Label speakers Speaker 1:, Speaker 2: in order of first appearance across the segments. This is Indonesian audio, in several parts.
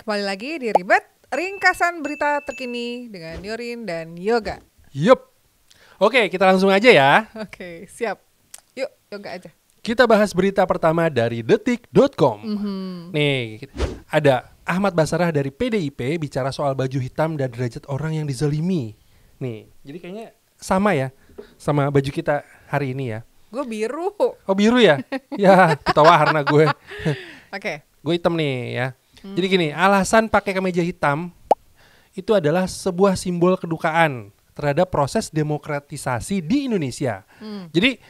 Speaker 1: Kembali lagi di Ribet, ringkasan berita terkini dengan Yorin dan Yoga.
Speaker 2: Yup. Oke, kita langsung aja ya.
Speaker 1: Oke, siap. Yuk, Yoga aja.
Speaker 2: Kita bahas berita pertama dari detik.com. Nih, ada Ahmad Basarah dari PDIP bicara soal baju hitam dan derajat orang yang dizalimi. Nih, jadi kayaknya sama ya sama baju kita hari ini ya.
Speaker 1: Gue biru.
Speaker 2: Oh, biru ya? Ya, kita warna gue.
Speaker 1: Oke.
Speaker 2: Gue hitam nih ya. Jadi gini, alasan pakai kemeja hitam itu adalah sebuah simbol kedukaan terhadap proses demokratisasi di Indonesia. Jadi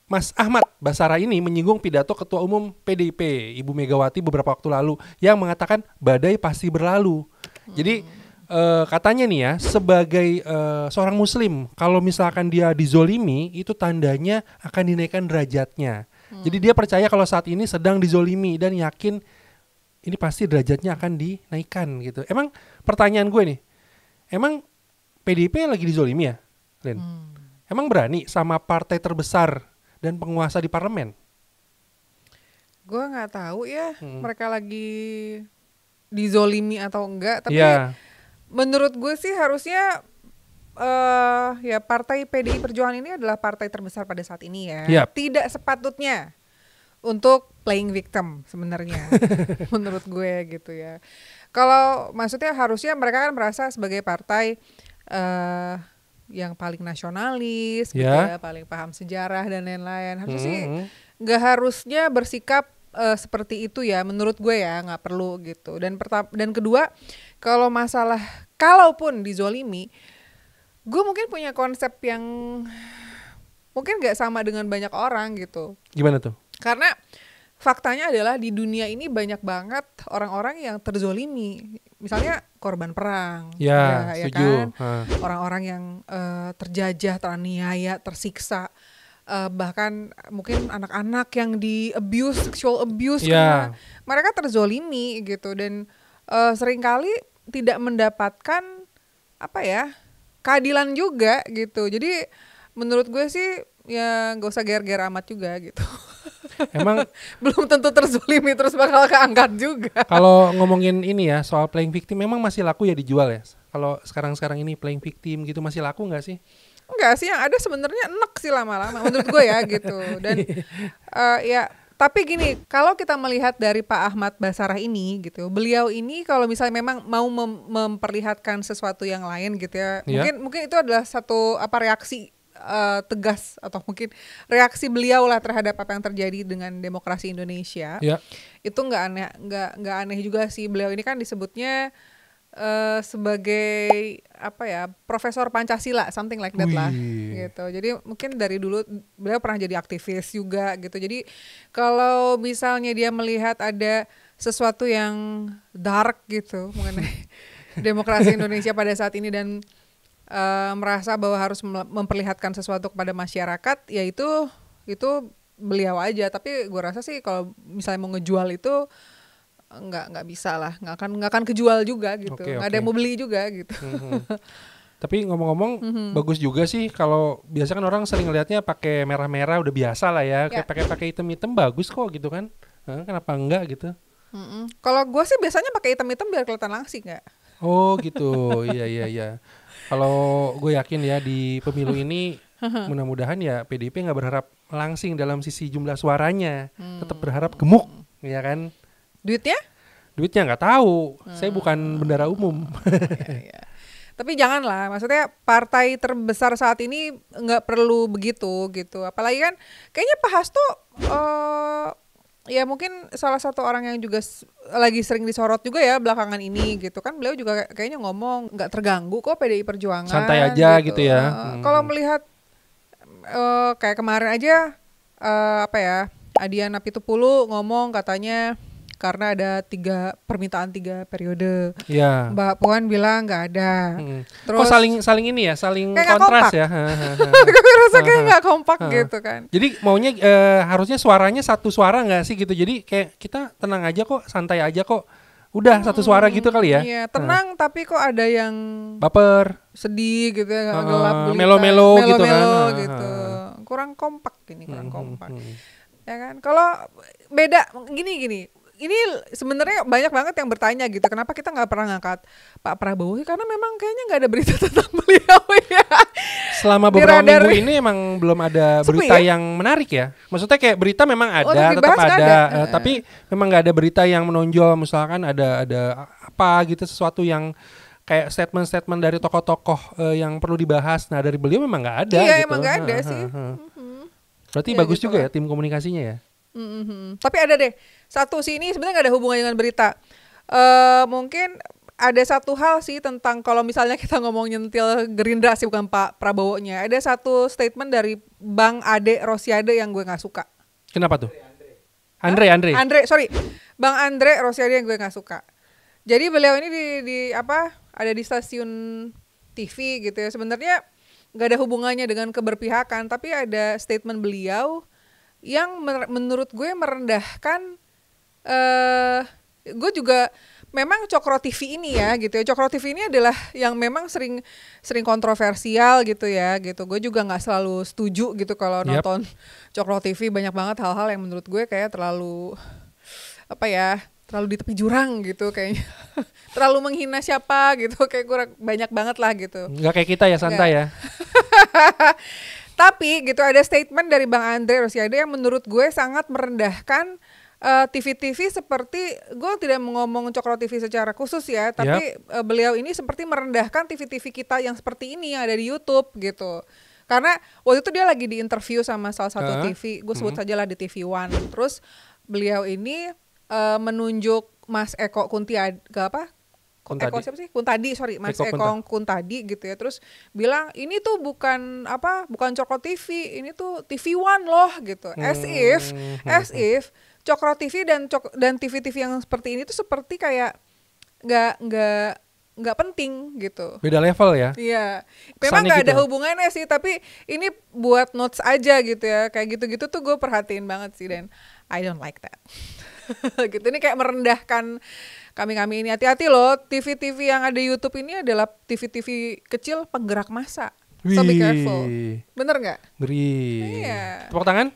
Speaker 2: Mas Ahmad Basarah ini menyinggung pidato Ketua Umum PDIP Ibu Megawati beberapa waktu lalu yang mengatakan badai pasti berlalu. Jadi katanya nih ya, sebagai seorang Muslim, kalau misalkan dia dizolimi, itu tandanya akan dinaikkan derajatnya. Jadi dia percaya kalau saat ini sedang dizolimi dan yakin ini pasti derajatnya akan dinaikkan gitu. Emang pertanyaan gue nih, emang PDIP lagi dizolimi ya, Len? Emang berani sama partai terbesar dan penguasa di parlemen?
Speaker 1: Gue nggak tahu ya mereka lagi dizolimi atau enggak. Tapi menurut gue sih harusnya ya partai PDI Perjuangan ini adalah partai terbesar pada saat ini ya. Tidak sepatutnya untuk playing victim sebenarnya menurut gue gitu ya. Kalau maksudnya harusnya mereka kan merasa sebagai partai yang paling nasionalis gitu ya, paling paham sejarah dan lain-lain. Harusnya sih nggak harusnya bersikap seperti itu ya, menurut gue ya, nggak perlu gitu. Dan kedua, kalau masalah kalaupun dizolimi, gue mungkin punya konsep yang mungkin gak sama dengan banyak orang gitu.
Speaker 2: Gimana tuh?
Speaker 1: Karena faktanya adalah di dunia ini banyak banget orang-orang yang terzolimi. Misalnya korban perang, ya kan? Orang-orang yang terjajah, teraniaya, tersiksa. Bahkan mungkin anak-anak yang di abuse, sexual abuse, karena mereka terzolimi gitu. Dan seringkali tidak mendapatkan keadilan juga gitu. Jadi menurut gue sih ya gak usah ger-ger amat juga gitu.
Speaker 2: Emang
Speaker 1: belum tentu terzolimi terus bakal keangkat juga.
Speaker 2: Kalau ngomongin ini ya soal playing victim, memang masih laku ya dijual ya? Kalau sekarang ini playing victim gitu masih laku gak sih?
Speaker 1: Enggak sih, yang ada sebenarnya enek sih lama-lama menurut gue ya gitu. Dan tapi gini, kalau kita melihat dari Pak Ahmad Basarah ini gitu, beliau ini kalau misalnya memang mau memperlihatkan sesuatu yang lain gitu ya, mungkin itu adalah satu reaksi tegas atau mungkin reaksi beliau lah terhadap apa yang terjadi dengan demokrasi Indonesia. Itu nggak aneh juga sih. Beliau ini kan disebutnya sebagai Profesor Pancasila, something like that lah gitu. Jadi mungkin dari dulu beliau pernah jadi aktivis juga gitu. Jadi kalau misalnya dia melihat ada sesuatu yang dark gitu mengenai demokrasi Indonesia pada saat ini dan merasa bahwa harus memperlihatkan sesuatu kepada masyarakat, ya itu beliau aja. Tapi gue rasa sih kalau misalnya mau ngejual itu nggak bisa lah, nggak akan kejual juga gitu, nggak ada yang mau beli juga gitu.
Speaker 2: Tapi ngomong-ngomong bagus juga sih, kalau biasa kan orang sering ngelihatnya pakai merah-merah udah biasa lah ya, kayak pakai hitam-hitam bagus kok gitu kan, kenapa enggak gitu?
Speaker 1: Kalau gue sih biasanya pakai hitam-hitam biar kelihatan langsing nggak?
Speaker 2: Oh gitu, iya. Kalau gue yakin ya di pemilu ini mudah-mudahan ya PDIP nggak berharap langsing dalam sisi jumlah suaranya, tetap berharap gemuk, ya kan? Duitnya nggak tahu, saya bukan bendara umum.
Speaker 1: Tapi janganlah, maksudnya partai terbesar saat ini nggak perlu begitu gitu. Apalagi kan kayaknya Pak Hasto ya mungkin salah satu orang yang juga lagi sering disorot juga ya belakangan ini gitu kan. Beliau juga kayaknya ngomong nggak terganggu kok PDI Perjuangan,
Speaker 2: santai aja gitu ya.
Speaker 1: Kalau melihat kayak kemarin aja Adian Apitupulu ngomong katanya karena ada 3 periode. Mbak Puan bilang nggak ada.
Speaker 2: Terus saling ini ya, saling kontras ya.
Speaker 1: Gue rasa kayak nggak kompak gitu kan.
Speaker 2: Jadi maunya harusnya suaranya satu suara nggak sih gitu. Jadi kayak kita tenang aja kok, santai aja kok. Udah satu suara gitu kali ya.
Speaker 1: Iya, tenang tapi kok ada yang
Speaker 2: baper,
Speaker 1: sedih gitu ya, gelap gulita,
Speaker 2: melo-melo gitu kan.
Speaker 1: Gitu. Kurang kompak ini, kurang kompak. Ya kan? Kalau beda gini. ini sebenarnya banyak banget yang bertanya gitu, kenapa kita nggak pernah ngangkat Pak Prabowo? Karena memang kayaknya nggak ada berita tentang beliau ya.
Speaker 2: Selama beberapa minggu ini emang belum ada berita yang menarik ya. Maksudnya kayak berita memang ada, tetap ada. Tapi memang nggak ada berita yang menonjol. Misalkan ada apa gitu, sesuatu yang kayak statement-statement dari tokoh-tokoh yang perlu dibahas. Nah dari beliau memang nggak ada.
Speaker 1: Iya
Speaker 2: gitu.
Speaker 1: emang nggak ada sih.
Speaker 2: Berarti ya, bagus gitu juga ya tim komunikasinya ya.
Speaker 1: Tapi ada deh satu sih, ini sebenarnya nggak ada hubungannya dengan berita. Mungkin ada satu hal sih tentang kalau misalnya kita ngomong nyentil Gerindra sih, bukan Pak Prabowo-nya. Ada satu statement dari Bang Ade Rosiade yang gue nggak suka.
Speaker 2: Kenapa tuh?
Speaker 1: Bang Andre Rosiade yang gue nggak suka. Jadi beliau ini ada di stasiun TV gitu ya. Sebenarnya nggak ada hubungannya dengan keberpihakan, tapi ada statement beliau yang menurut gue merendahkan. Gue juga memang Cokro TV ini ya gitu ya. Cokro TV ini adalah yang memang sering kontroversial gitu ya gitu. Gue juga nggak selalu setuju gitu kalau nonton Cokro TV, banyak banget hal-hal yang menurut gue kayak terlalu di tepi jurang gitu kayaknya. Terlalu menghina siapa gitu, kayak kurang banyak banget lah gitu.
Speaker 2: Nggak kayak kita ya, santai ya.
Speaker 1: Tapi gitu ada statement dari Bang Andre Rosiade yang menurut gue sangat merendahkan TV-TV seperti, gue tidak ngomong Cokro TV secara khusus ya, tapi beliau ini seperti merendahkan TV-TV kita yang seperti ini yang ada di YouTube gitu. Karena waktu itu dia lagi di interview sama salah satu TV, gue sebut saja lah di TV One. Terus beliau ini menunjuk Mas Eko Kuntadi gitu ya. Terus bilang ini tuh bukan Cokro TV, ini tuh TV One loh gitu. As if Cokro TV dan TV-TV yang seperti ini tuh seperti kayak nggak penting gitu.
Speaker 2: Beda level ya.
Speaker 1: Iya. Memang nggak ada hubungannya sih, tapi ini buat notes aja gitu ya. Kayak gitu-gitu tuh gue perhatiin banget sih, dan I don't like that. Gitu, ini kayak merendahkan kami ini. Hati-hati loh, TV-TV yang ada YouTube ini adalah TV-TV kecil penggerak massa. So be careful. Bener nggak?
Speaker 2: Ngeri.
Speaker 1: Iya.
Speaker 2: Tepuk tangan.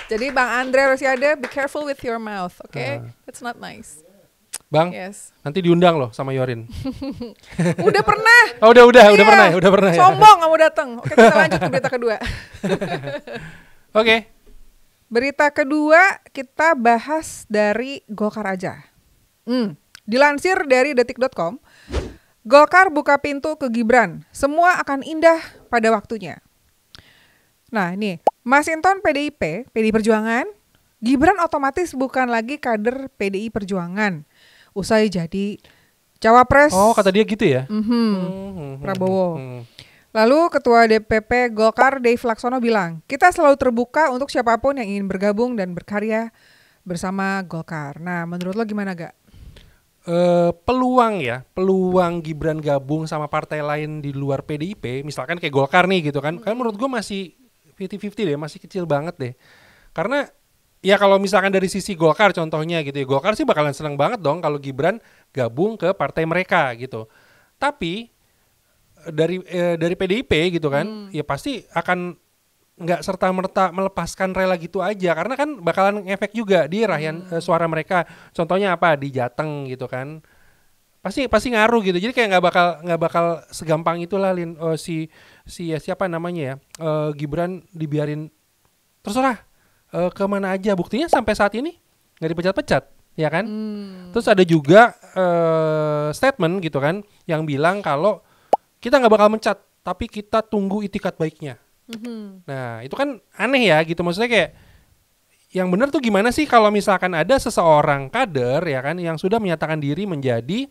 Speaker 1: Jadi Bang Andre Rosiade, be careful with your mouth, okay? It's not nice.
Speaker 2: Bang, nanti diundang loh sama Yorin.
Speaker 1: Udah pernah.
Speaker 2: Oh, udah pernah.
Speaker 1: Sombong kamu datang. Oke, kita lanjut ke berita kedua.
Speaker 2: Oke.
Speaker 1: Berita kedua kita bahas dari Golkar aja. Dilansir dari detik.com, Golkar buka pintu ke Gibran. Semua akan indah pada waktunya. Nah ini, Masinton PDI Perjuangan, Gibran otomatis bukan lagi kader PDI Perjuangan. Usai jadi cawapres.
Speaker 2: Oh, kata dia gitu ya?
Speaker 1: Prabowo. Lalu Ketua DPP Golkar Dave Laksono bilang, kita selalu terbuka untuk siapapun yang ingin bergabung dan berkarya bersama Golkar. Nah, menurut lo gimana gak?
Speaker 2: Peluang Gibran gabung sama partai lain di luar PDIP, misalkan kayak Golkar nih gitu kan, kan menurut gue masih 50-50 deh, masih kecil banget deh. Karena ya kalau misalkan dari sisi Golkar contohnya gitu ya, Golkar sih bakalan seneng banget dong kalau Gibran gabung ke partai mereka gitu. Tapi dari PDIP gitu kan, ya pasti akan nggak serta-merta melepaskan rela gitu aja, karena kan bakalan ngefek juga di rahian suara mereka. Contohnya apa, di Jateng gitu kan, pasti ngaruh gitu. Jadi kayak nggak bakal segampang itulah siapa namanya ya, Gibran dibiarin terserah kemana aja. Buktinya sampai saat ini nggak dipecat-pecat ya kan. Terus ada juga statement gitu kan yang bilang kalau kita nggak bakal mencat, tapi kita tunggu itikat baiknya. Nah itu kan aneh ya gitu, maksudnya kayak yang benar tuh gimana sih kalau misalkan ada seseorang kader ya kan yang sudah menyatakan diri menjadi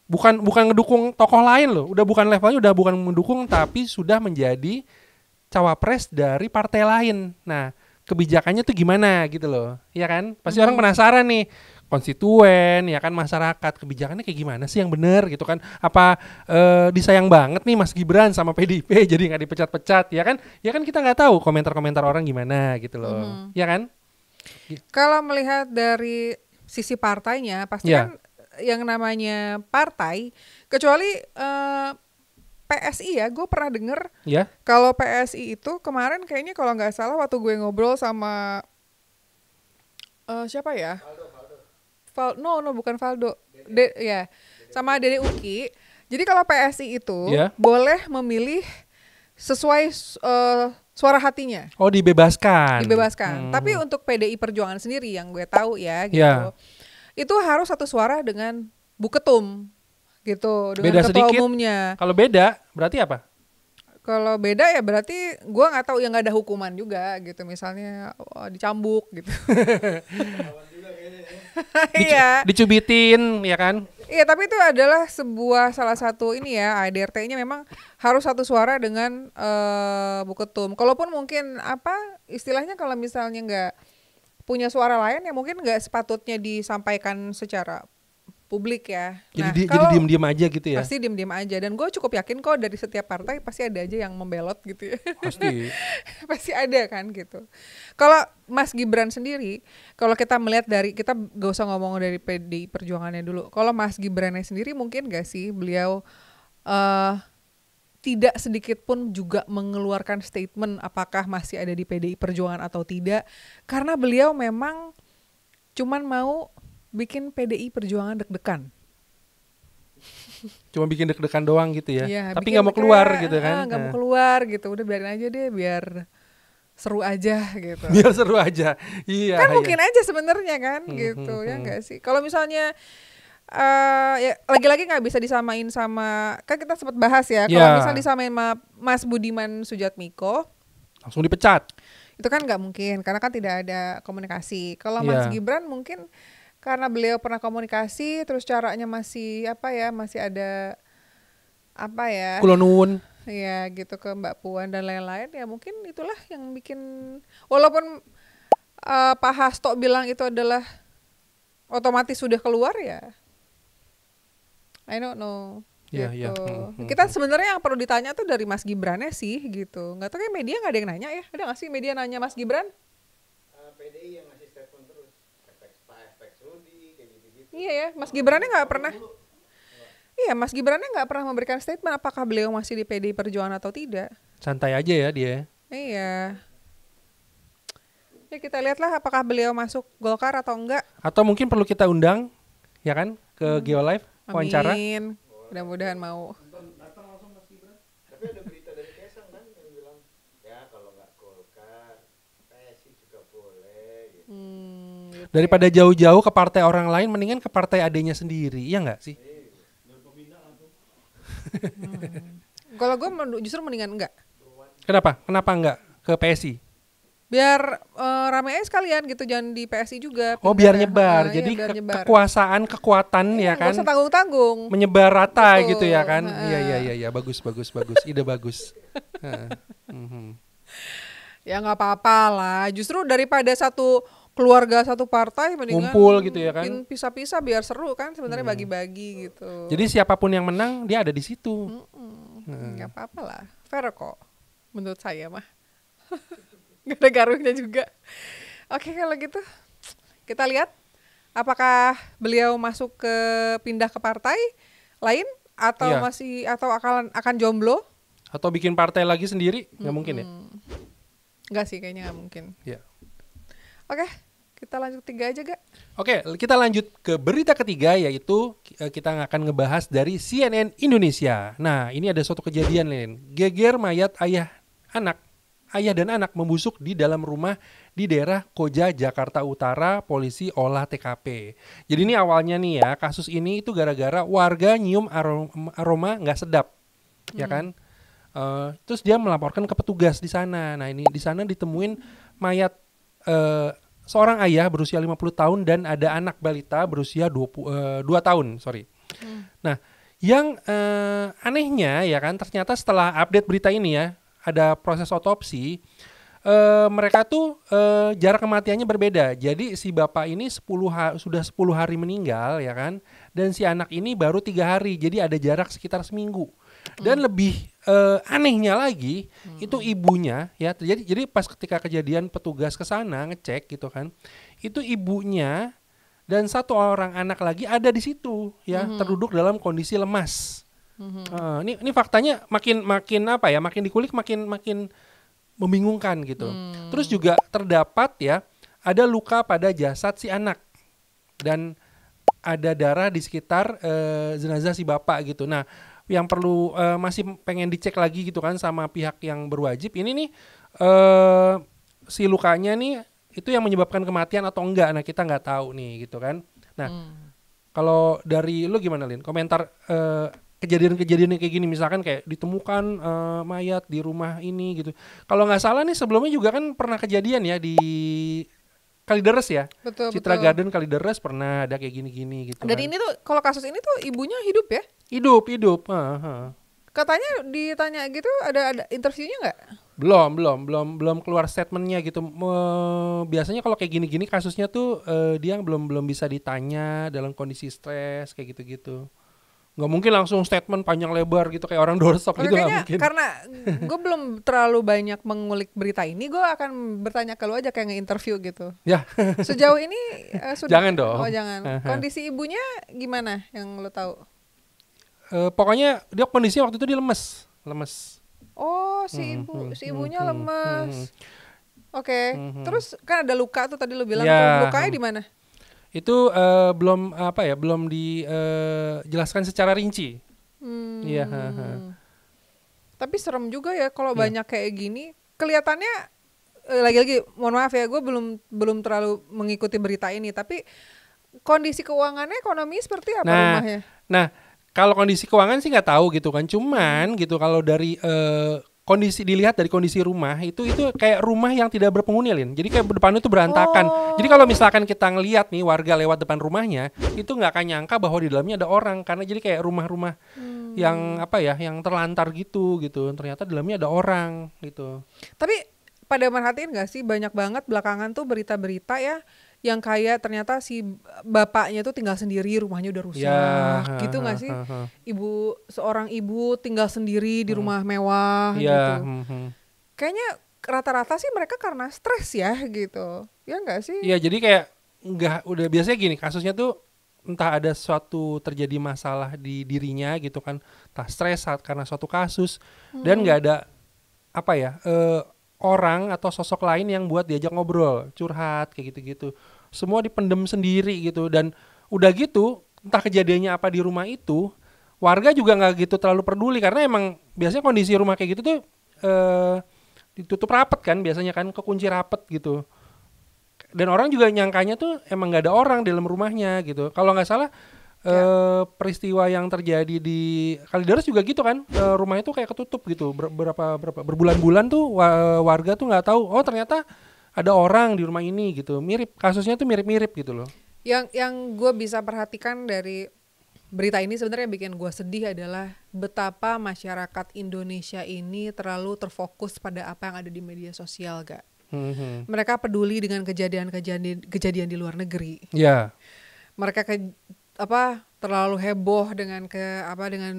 Speaker 2: bukan ngedukung tokoh lain loh, udah bukan levelnya, udah bukan mendukung, tapi sudah menjadi cawapres dari partai lain. Nah kebijakannya tuh gimana gitu loh, ya kan? Pasti orang penasaran nih, konstituen ya kan, masyarakat, kebijakannya kayak gimana sih yang benar gitu kan? Apa disayang banget nih Mas Gibran sama PDIP jadi nggak dipecat-pecat ya kan? Ya kan kita nggak tahu komentar-komentar orang gimana gitu loh, ya kan?
Speaker 1: Kalau melihat dari sisi partainya, pasti kan yang namanya partai, kecuali PSI ya, gue pernah denger kalau PSI itu kemarin kayaknya kalau nggak salah waktu gue ngobrol sama Siapa ya? No, bukan Valdo. Ya, sama Dede Uki. Jadi kalau PSI itu boleh memilih sesuai suara hatinya.
Speaker 2: Oh, dibebaskan.
Speaker 1: Tapi untuk PDI Perjuangan sendiri yang gue tahu ya gitu, itu harus satu suara dengan Bu Ketum gitu, dengan
Speaker 2: beda
Speaker 1: ketua
Speaker 2: sedikit.
Speaker 1: umumnya.
Speaker 2: Kalau beda berarti apa?
Speaker 1: Kalau beda ya berarti gue nggak tahu, ya nggak ada hukuman juga gitu, misalnya dicambuk gitu. Iya.
Speaker 2: Dicubitin ya kan?
Speaker 1: Iya, tapi itu adalah salah satu ini ya, ADRT-nya memang harus satu suara dengan Bu Ketum. Kalaupun mungkin istilahnya kalau misalnya nggak punya suara lain ya mungkin nggak sepatutnya disampaikan secara publik ya.
Speaker 2: Jadi diem-diem aja gitu ya?
Speaker 1: Pasti diem-diem aja, dan gue cukup yakin kok dari setiap partai pasti ada aja yang membelot gitu ya.
Speaker 2: Pasti.
Speaker 1: Pasti ada kan gitu. Kalau Mas Gibran sendiri, kalau kita melihat kita gak usah ngomong dari PDI Perjuangannya dulu. Kalau Mas Gibrannya sendiri mungkin gak sih beliau tidak sedikit pun juga mengeluarkan statement apakah masih ada di PDI Perjuangan atau tidak, karena beliau memang cuman mau bikin PDI Perjuangan deg-degan.
Speaker 2: Cuma bikin deg-degan doang gitu ya.
Speaker 1: Ya,
Speaker 2: tapi nggak mau keluar gitu kan?
Speaker 1: Nggak mau keluar gitu. Udah biarin aja deh, biar seru aja gitu.
Speaker 2: Biar seru aja. Iya.
Speaker 1: Kan mungkin aja sebenarnya kan gitu ya nggak sih. Kalau misalnya ya lagi-lagi nggak bisa disamain sama, kan kita sempat bahas ya. Kalau misalnya disamain sama Mas Budiman Sujatmiko,
Speaker 2: langsung dipecat.
Speaker 1: Itu kan nggak mungkin karena kan tidak ada komunikasi. Kalau Mas Gibran mungkin karena beliau pernah komunikasi, terus caranya masih masih ada
Speaker 2: Kula nuwun.
Speaker 1: Ya gitu ke Mbak Puan dan lain-lain, ya mungkin itulah yang bikin, walaupun Pak Hasto bilang itu adalah otomatis sudah keluar ya, I don't know. Gitu. Kita sebenarnya yang perlu ditanya tuh dari Mas Gibrannya sih gitu. Nggak tahu kayak media nggak ada yang nanya ya, ada nggak sih media nanya Mas Gibran?
Speaker 3: PDI yang ngasih statement terus. Efek Rudi kayak gitu-gitu.
Speaker 1: Iya ya, Mas Gibrannya nggak pernah. Iya, Mas Gibrannya nggak pernah memberikan statement apakah beliau masih di PDI Perjuangan atau tidak.
Speaker 2: Santai aja ya dia.
Speaker 1: Iya. Ya kita lihatlah apakah beliau masuk Golkar atau enggak.
Speaker 2: Atau mungkin perlu kita undang, ya kan, ke Geolive wawancara.
Speaker 1: Amin. Mudah-mudahan mau.
Speaker 3: Datang langsung Mas Gibran. Tapi ada berita dari Kaisang kan yang bilang, ya kalau nggak Golkar, PSI juga boleh. Gitu.
Speaker 1: Gitu
Speaker 2: daripada jauh-jauh ke partai orang lain, mendingan ke partai adenya sendiri, iya nggak sih?
Speaker 1: Kalau gue justru mendingan enggak.
Speaker 2: Kenapa enggak ke PSI?
Speaker 1: Biar rame aja sekalian gitu, jangan di PSI juga.
Speaker 2: Oh, biar nyebar. Jadi
Speaker 1: biar
Speaker 2: kekuasaan, kekuatan ya kan.
Speaker 1: Gak usah tanggung-tanggung.
Speaker 2: Menyebar rata. Betul. Gitu ya kan. Iya, bagus. Ide bagus.
Speaker 1: Ya nggak apa-apa lah. Justru daripada satu keluarga satu partai mendingan
Speaker 2: ngumpul gitu ya kan.
Speaker 1: Pisah-pisah biar seru kan sebenarnya, bagi-bagi gitu.
Speaker 2: Jadi siapapun yang menang dia ada di situ.
Speaker 1: Nggak apa-apa lah. Fair kok menurut saya mah. Gak ada garuhnya juga. Oke, kalau gitu kita lihat apakah beliau pindah ke partai lain atau akan jomblo
Speaker 2: atau bikin partai lagi sendiri. Nggak mungkin ya?
Speaker 1: Nggak sih, kayaknya nggak mungkin.
Speaker 2: Ya.
Speaker 1: Oke, kita lanjut 3 aja gak?
Speaker 2: Oke, kita lanjut ke berita ketiga, yaitu kita akan ngebahas dari CNN Indonesia. Nah, ini ada suatu kejadian, Len. Geger mayat ayah dan anak membusuk di dalam rumah di daerah Koja, Jakarta Utara. Polisi olah TKP. Jadi ini awalnya nih ya, kasus ini itu gara-gara warga nyium aroma nggak sedap, ya kan? Terus dia melaporkan ke petugas di sana. Nah, ini di sana ditemuin mayat seorang ayah berusia 50 tahun dan ada anak balita berusia 2 tahun. Nah, yang anehnya ya kan, ternyata setelah update berita ini ya, ada proses otopsi, mereka tuh jarak kematiannya berbeda. Jadi si bapak ini sudah 10 hari meninggal ya kan, dan si anak ini baru 3 hari. Jadi ada jarak sekitar seminggu. Dan lebih anehnya lagi itu ibunya ya. Jadi pas ketika kejadian petugas ke sana ngecek gitu kan, itu ibunya dan 1 orang anak lagi ada di situ ya, terduduk dalam kondisi lemas. Ini faktanya makin dikulik makin membingungkan gitu. Terus juga terdapat ya ada luka pada jasad si anak dan ada darah di sekitar jenazah si bapak gitu. Nah, yang perlu masih pengen dicek lagi gitu kan sama pihak yang berwajib ini nih si lukanya nih itu yang menyebabkan kematian atau enggak. Nah, kita nggak tahu nih gitu kan. Nah, kalau dari lu gimana, Lin? Komentar kejadian-kejadian yang kayak gini, misalkan kayak ditemukan mayat di rumah ini gitu. Kalau nggak salah nih sebelumnya juga kan pernah kejadian ya di Kalideres ya.
Speaker 1: Betul,
Speaker 2: Citra
Speaker 1: betul.
Speaker 2: Garden Kalideres pernah ada kayak gini-gini gitu.
Speaker 1: Dan
Speaker 2: kan.
Speaker 1: ini tuh kalau kasus ini tuh ibunya hidup ya?
Speaker 2: Hidup.
Speaker 1: Katanya ditanya gitu ada interviewnya nggak?
Speaker 2: Belum keluar statementnya gitu. Biasanya kalau kayak gini-gini kasusnya tuh dia belum bisa ditanya dalam kondisi stres kayak gitu-gitu. Nggak mungkin langsung statement panjang lebar gitu kayak orang doorstop gitu, nggak mungkin.
Speaker 1: Karena gue belum terlalu banyak mengulik berita ini, gue akan bertanya ke lu aja kayak nge-interview gitu.
Speaker 2: Ya.
Speaker 1: Sejauh ini sudah.
Speaker 2: Jangan dong.
Speaker 1: Oh jangan. Kondisi ibunya gimana yang lo tahu?
Speaker 2: Pokoknya dia kondisinya waktu itu dia lemes.
Speaker 1: Oh si ibunya lemes. Oke. Terus kan ada luka tuh tadi lu bilang tuh, lukanya di mana?
Speaker 2: Itu belum dijelaskan secara rinci. Iya.
Speaker 1: Tapi serem juga ya kalau banyak kayak gini. Kelihatannya lagi-lagi mohon maaf ya, gue belum terlalu mengikuti berita ini. Tapi kondisi keuangannya, ekonomi seperti apa rumahnya?
Speaker 2: Nah, kalau kondisi keuangan sih nggak tahu gitu kan. Cuman gitu kalau dari dilihat dari kondisi rumah itu kayak rumah yang tidak berpenghuni, Lin. Jadi kayak depannya itu berantakan. Jadi kalau misalkan kita ngelihat nih warga lewat depan rumahnya, itu nggak akan nyangka bahwa di dalamnya ada orang karena jadi kayak rumah-rumah yang yang terlantar gitu. Ternyata di dalamnya ada orang gitu.
Speaker 1: Tapi pada merhatiin nggak sih banyak banget belakangan tuh berita-berita ya yang kayak ternyata si bapaknya tuh tinggal sendiri, rumahnya udah rusak, gitu nggak sih? Seorang ibu tinggal sendiri di rumah mewah, gitu. Kayaknya rata-rata sih mereka karena stres ya, gitu. Ya nggak sih?
Speaker 2: Iya, jadi kayak udah biasanya gini, kasusnya tuh entah ada suatu terjadi masalah di dirinya gitu kan, entah stres karena suatu kasus dan nggak ada orang atau sosok lain yang buat diajak ngobrol, curhat kayak gitu-gitu. Semua dipendem sendiri gitu dan udah gitu entah kejadiannya apa di rumah itu, warga juga nggak gitu terlalu peduli karena emang biasanya kondisi rumah kayak gitu tuh ditutup rapet kan biasanya kan, kekunci rapet gitu. Dan orang juga nyangkanya tuh emang nggak ada orang di dalam rumahnya gitu. Kalau nggak salah peristiwa yang terjadi di Kalideres juga gitu kan, rumahnya tuh kayak ketutup gitu berbulan-bulan tuh warga tuh nggak tahu ternyata ada orang di rumah ini gitu. Kasusnya tuh mirip-mirip gitu loh.
Speaker 1: Yang gue bisa perhatikan dari berita ini sebenarnya bikin gue sedih adalah betapa masyarakat Indonesia ini terlalu terfokus pada apa yang ada di media sosial, gak? Mereka peduli dengan kejadian di luar negeri.
Speaker 2: Yeah.
Speaker 1: Mereka terlalu heboh dengan dengan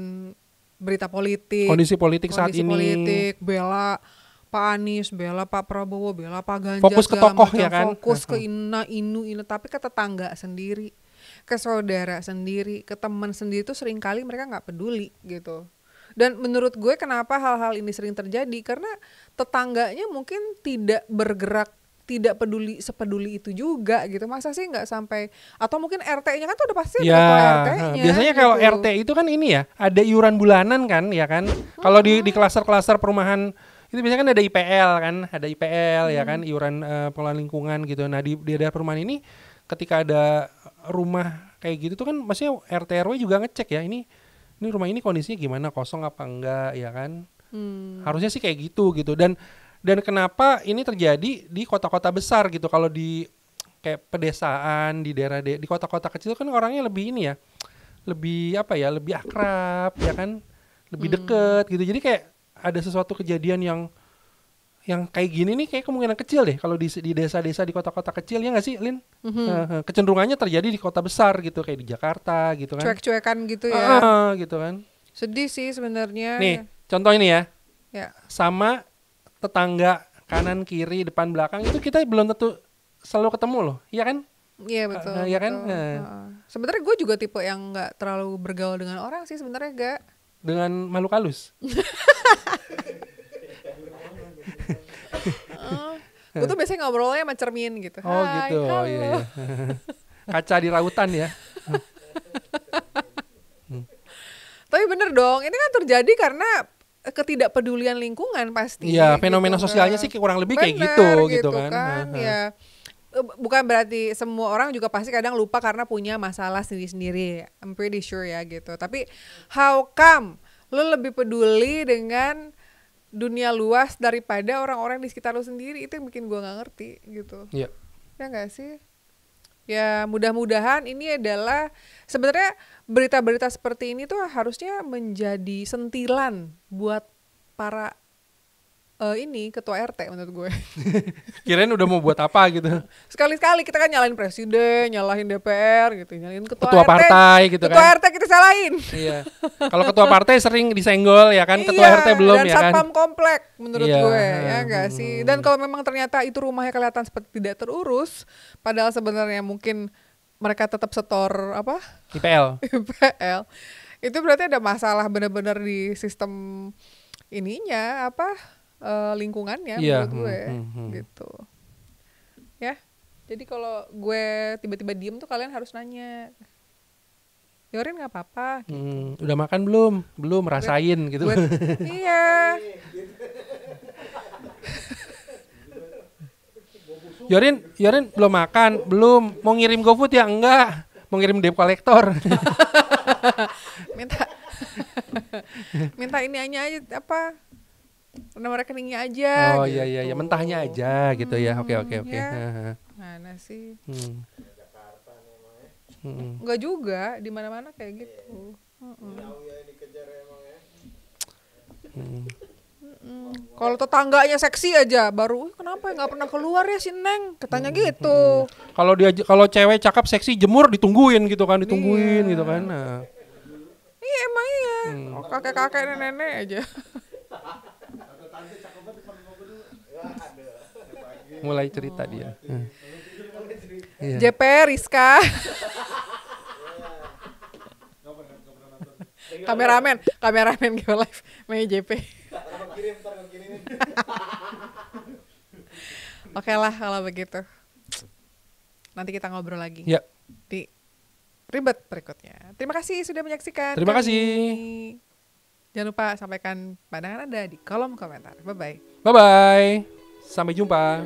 Speaker 1: berita politik,
Speaker 2: kondisi politik saat ini,
Speaker 1: bela Pak Anies, bela Pak Prabowo, bela Pak Ganjar,
Speaker 2: fokus ke tokoh ya kan,
Speaker 1: fokus ke inu, tapi ke tetangga sendiri, ke saudara sendiri, ke teman sendiri itu seringkali mereka nggak peduli gitu. Dan menurut gue kenapa hal-hal ini sering terjadi karena tetangganya mungkin tidak bergerak, tidak sepeduli itu juga gitu. Masa sih nggak sampai, atau mungkin RT-nya kan tuh udah pasti ada ketua RT-nya.
Speaker 2: Biasanya gitu. Kalau RT itu kan ini ya, ada iuran bulanan kan ya kan. Kalau di klaster-klaster perumahan itu biasanya kan ada IPL ya kan, iuran pengelolaan lingkungan gitu. Nah di daerah perumahan ini ketika ada rumah kayak gitu tuh kan maksudnya RT RW juga ngecek ya, ini rumah ini kondisinya gimana, kosong apa enggak ya kan. Harusnya sih kayak gitu. Dan kenapa ini terjadi di kota-kota besar gitu. Kalau di kayak pedesaan, di daerah di kota-kota kecil kan orangnya lebih ini ya, lebih lebih akrab ya kan, lebih deket gitu. Jadi kayak ada sesuatu kejadian yang kayak gini nih kayak kemungkinan kecil deh kalau di desa-desa, di kota-kota kecil, ya nggak sih, Lin? Kecenderungannya terjadi di kota besar gitu, kayak di Jakarta gitu kan.
Speaker 1: Cuek-cuekan gitu ya.
Speaker 2: Gitu kan.
Speaker 1: Sedih sih sebenarnya.
Speaker 2: Nih, contoh ini ya.
Speaker 1: Ya.
Speaker 2: Sama tetangga kanan kiri depan belakang itu kita belum tentu selalu ketemu loh, iya kan?
Speaker 1: Iya betul.
Speaker 2: Iya kan?
Speaker 1: Sebenarnya gue juga tipe yang nggak terlalu bergaul dengan orang sih sebenarnya, gak.
Speaker 2: Dengan makhluk halus.
Speaker 1: Gue tuh biasanya ngobrolnya sama cermin gitu.
Speaker 2: Oh
Speaker 1: Hai,
Speaker 2: gitu,
Speaker 1: halo.
Speaker 2: iya. Kaca di rautan ya.
Speaker 1: Tapi bener dong, ini kan terjadi karena ketidakpedulian lingkungan pasti.
Speaker 2: Iya, fenomena
Speaker 1: gitu,
Speaker 2: sosialnya sih kurang lebih kayak gitu kan.
Speaker 1: Ya, bukan berarti semua orang juga pasti kadang lupa karena punya masalah sendiri-sendiri. I'm pretty sure ya gitu. Tapi how come lo lebih peduli dengan dunia luas daripada orang-orang di sekitar lo sendiri? Itu yang bikin gue nggak ngerti gitu.
Speaker 2: Iya.
Speaker 1: Ya nggak sih? Ya mudah-mudahan ini adalah sebenarnya berita-berita seperti ini tuh harusnya menjadi sentilan buat para ini ketua RT menurut gue.
Speaker 2: Kirain udah mau buat apa gitu.
Speaker 1: Sekali-sekali kita kan nyalain presiden, nyalahin DPR gitu, nyalain ketua RT,
Speaker 2: partai gitu
Speaker 1: ketua
Speaker 2: kan.
Speaker 1: RT kita salahin.
Speaker 2: Iya. Kalau ketua partai sering disenggol ya kan, ketua RT belum
Speaker 1: dan
Speaker 2: ya kan.
Speaker 1: Dan satpam komplek menurut
Speaker 2: Iya.
Speaker 1: gue ya enggak sih. Dan kalau memang ternyata itu rumahnya kelihatan seperti tidak terurus, padahal sebenarnya mungkin mereka tetap setor apa?
Speaker 2: IPL.
Speaker 1: IPL. Itu berarti ada masalah benar-benar di sistem ininya apa? Lingkungannya menurut gue gitu ya. Jadi kalau gue tiba-tiba diem tuh kalian harus nanya, Yorin nggak apa-apa gitu.
Speaker 2: Udah makan belum rasain gitu.
Speaker 1: Iya.
Speaker 2: Yorin belum makan, belum. Mau ngirim GoFood ya? Enggak. Mau ngirim debt collector.
Speaker 1: minta ini aja apa? Nama rekeningnya aja.
Speaker 2: Oh
Speaker 1: gitu.
Speaker 2: iya, mentahnya aja gitu ya. Oke.
Speaker 1: Ya. Mana sih?
Speaker 3: Jakarta memang ya.
Speaker 1: Enggak juga, di mana-mana kayak gitu.
Speaker 3: Tahu ya dikejar emang ya.
Speaker 1: Kalau tetangganya seksi aja, baru kenapa nggak pernah keluar ya si Neng? Katanya gitu.
Speaker 2: Kalau cewek cakep seksi jemur ditungguin gitu kan, gitu kan. Nah.
Speaker 1: Iya emang iya. Kakek-kakek nenek-nenek aja.
Speaker 2: Mulai cerita dia. Iya.
Speaker 1: JP Rizka. kameramen Go Live main JP. Oke lah kalau begitu. Nanti kita ngobrol lagi.
Speaker 2: Ya.
Speaker 1: Di ribet berikutnya. Terima kasih sudah menyaksikan.
Speaker 2: Terima kasih.
Speaker 1: Jangan lupa sampaikan pandangan Anda di kolom komentar. Bye-bye.
Speaker 2: Bye-bye. Sampai jumpa.